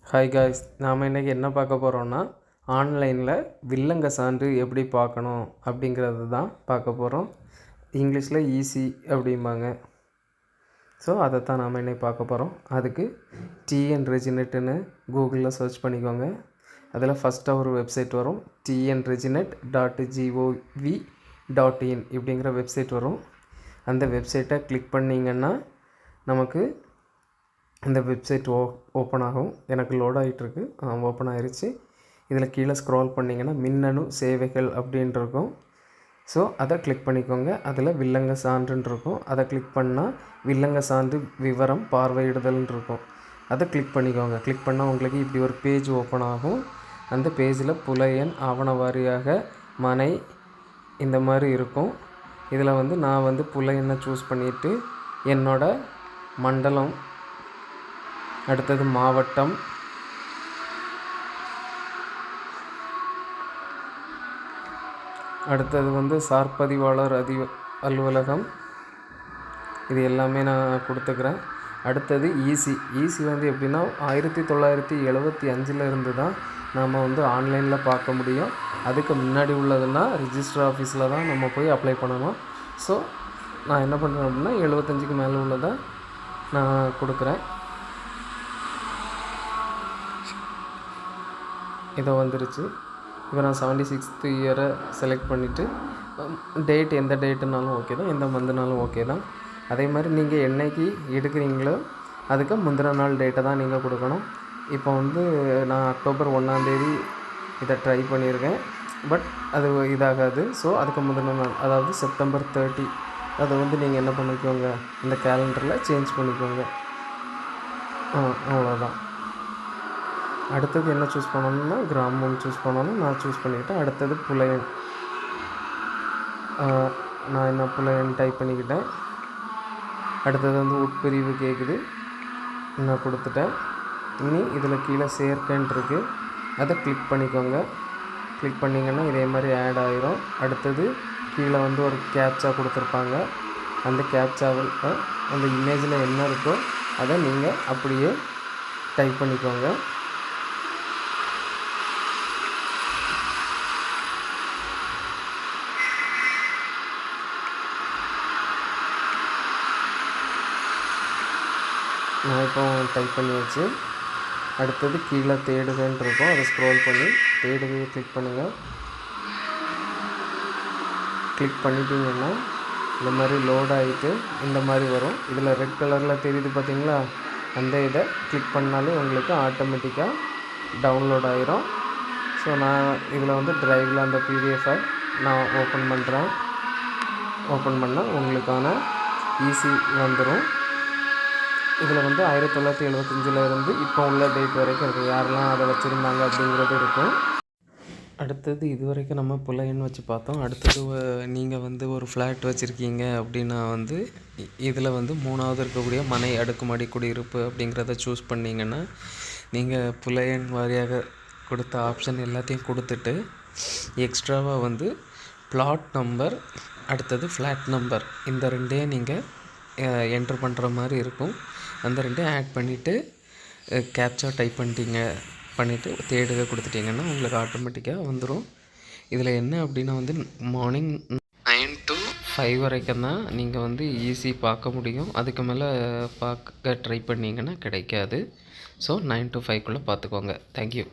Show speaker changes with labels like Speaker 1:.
Speaker 1: Hi guys, நாம் இன்றைக்கி என்ன பார்க்க போகிறோன்னா ஆன்லைனில் வில்லங்க சான்று எப்படி பார்க்கணும் அப்படிங்கிறது தான் பார்க்க போகிறோம். இங்கிலீஷில் ஈஸி அப்படிம்பாங்க. ஸோ அதை தான் நாம் இன்றைக்கி பார்க்க போகிறோம். அதுக்கு டிஎன் ரெஜினெட்டுன்னு கூகுளில் சர்ச் பண்ணிக்கோங்க. அதில் ஃபஸ்ட்டாக ஒரு வெப்சைட் வரும், tnreginet.gov.in இப்படிங்கிற வெப்சைட் வரும். அந்த வெப்சைட்டை கிளிக் பண்ணிங்கன்னா நமக்கு இந்த வெப்சைட் ஓப்பன் ஆகும். எனக்கு லோட் ஆகிட்டுருக்கு, ஓப்பன் ஆகிருச்சு. இதில் கீழே ஸ்க்ரால் பண்ணிங்கன்னா மின்னணு சேவைகள் அப்படின்ட்டு இருக்கும். ஸோ அதை கிளிக் பண்ணிக்கோங்க. அதில் வில்லங்க சான்றுன்னு இருக்கும். அதை கிளிக் பண்ணால் வில்லங்க சான்று விவரம் பார்வையிடுதல்னு இருக்கும். அதை கிளிக் பண்ணிக்கோங்க. கிளிக் பண்ணால் உங்களுக்கு இப்படி ஒரு பேஜ் ஓப்பன் ஆகும். அந்த பேஜில் புலையன் ஆவண வாரியாக மனை இந்த மாதிரி இருக்கும். இதில் நான் புலையனை சூஸ் பண்ணிவிட்டு என்னோடய மண்டலம், அடுத்தது மாவட்டம், அடுத்தது சார்பதிவாளர் அலுவலகம், இது எல்லாமே நான் கொடுத்துக்கிறேன். அடுத்தது ஈசி எப்படின்னா 1975 இருந்து தான் நாம் ஆன்லைனில் பார்க்க முடியும். அதுக்கு முன்னாடி உள்ளதுன்னா ரிஜிஸ்டர் ஆஃபீஸில் தான் நம்ம போய் அப்ளை பண்ணணும். ஸோ நான் என்ன பண்ணுறேன் அப்படின்னா 75க்கு மேலே உள்ளதை நான் கொடுக்குறேன். இதோ வந்துருச்சு. இப்போ நான் 76th இயரை செலக்ட் பண்ணிவிட்டு டேட் எந்த டேட்டுனாலும் ஓகே தான், எந்த மந்த்னாலும் ஓகே தான். அதே மாதிரி நீங்கள் என்னைக்கு எடுக்கிறீங்களோ அதுக்கு முந்தின நாள் டேட்டை தான் நீங்கள் கொடுக்கணும். இப்போ நான் அக்டோபர் 1 இதை ட்ரை பண்ணியிருக்கேன். பட் அது இதாகாது. ஸோ அதுக்கு முந்தின நாள், அதாவது செப்டம்பர் 30 அதை நீங்கள் என்ன பண்ணிக்கோங்க, இந்த கேலண்டரில் சேஞ்ச் பண்ணிக்கோங்க. அவ்வளோதான். அடுத்தது என்ன சூஸ் பண்ணணும்னா கிராமம் சூஸ் பண்ணணும். நான் சூஸ் பண்ணிக்கிட்டேன். அடுத்தது புலையன், நான் என்ன புலையன் டைப் பண்ணிக்கிட்டேன். அடுத்தது உட்பிரிவு கேட்குது, நான் கொடுத்துட்டேன். இனி இதில் கீழே சேர்க்கன்னு இருக்குது, அதை கிளிக் பண்ணிக்கோங்க. கிளிக் பண்ணிங்கன்னா இதே மாதிரி ஆட் ஆகிரும். அடுத்தது கீழே ஒரு கேப்சா கொடுத்துருப்பாங்க. அந்த கேப்சாவில் அந்த இமேஜில் என்ன இருக்கோ அதை நீங்கள் அப்படியே டைப் பண்ணிக்கோங்க. நான் இப்போ டைப் பண்ணியாச்சு. அடுத்தது கீழே தேடுகன்னு இருக்கும், அதை ஸ்க்ரோல் பண்ணி தேடுகையை கிளிக் பண்ணுங்கள். கிளிக் பண்ணிட்டீங்கன்னா இந்த மாதிரி லோட் ஆகிட்டு இந்த மாதிரி வரும். இதில் ரெட் கலரில் தெரியுது பார்த்தீங்களா, அந்த இதை கிளிக் பண்ணாலே உங்களுக்கு ஆட்டோமேட்டிக்காக டவுன்லோட் ஆகிரும். ஸோ நான் இதில் ட்ரைவில் அந்த பிடிஎஃபை நான் ஓப்பன் பண்ணுறேன். ஓப்பன் பண்ணால் உங்களுக்கான ஈஸி வந்துடும். இதில் 1975 இருந்து இப்போ உள்ள டேட் வரைக்கும் இருக்குது, யாரெல்லாம் அதை வச்சுருந்தாங்க அப்படிங்கிறது இருக்கும். அடுத்தது இது வரைக்கும் நம்ம புலையன் வச்சு பார்த்தோம். அடுத்தது நீங்கள் ஒரு ஃப்ளாட் வச்சுருக்கீங்க அப்படின்னா இதில் 3வது இருக்கக்கூடிய மனை அடுக்குமாடி குடியிருப்பு அப்படிங்கிறத சூஸ் பண்ணிங்கன்னா நீங்கள் புலையன் வாரியாக கொடுத்த ஆப்ஷன் எல்லாத்தையும் கொடுத்துட்டு எக்ஸ்ட்ராவாக பிளாட் நம்பர், அடுத்தது ஃப்ளாட் நம்பர், இந்த ரெண்டையும் நீங்கள் என்ட்ரு பண்ணுற மாதிரி இருக்கும். அந்த ரெண்டையும் ஆட் பண்ணிவிட்டு கேப்சா டைப் பண்ணிவிட்டு தேடுக கொடுத்துட்டிங்கன்னா உங்களுக்கு ஆட்டோமேட்டிக்காக வந்துடும். இதில் என்ன அப்படின்னா மார்னிங் 9 to 5 வரைக்கும் தான் நீங்கள் ஈஸி பார்க்க முடியும். அதுக்கு மேலே பார்க்க ட்ரை பண்ணிங்கன்னா கிடைக்காது. ஸோ 9 to 5 பார்த்துக்கோங்க. தேங்க்யூ.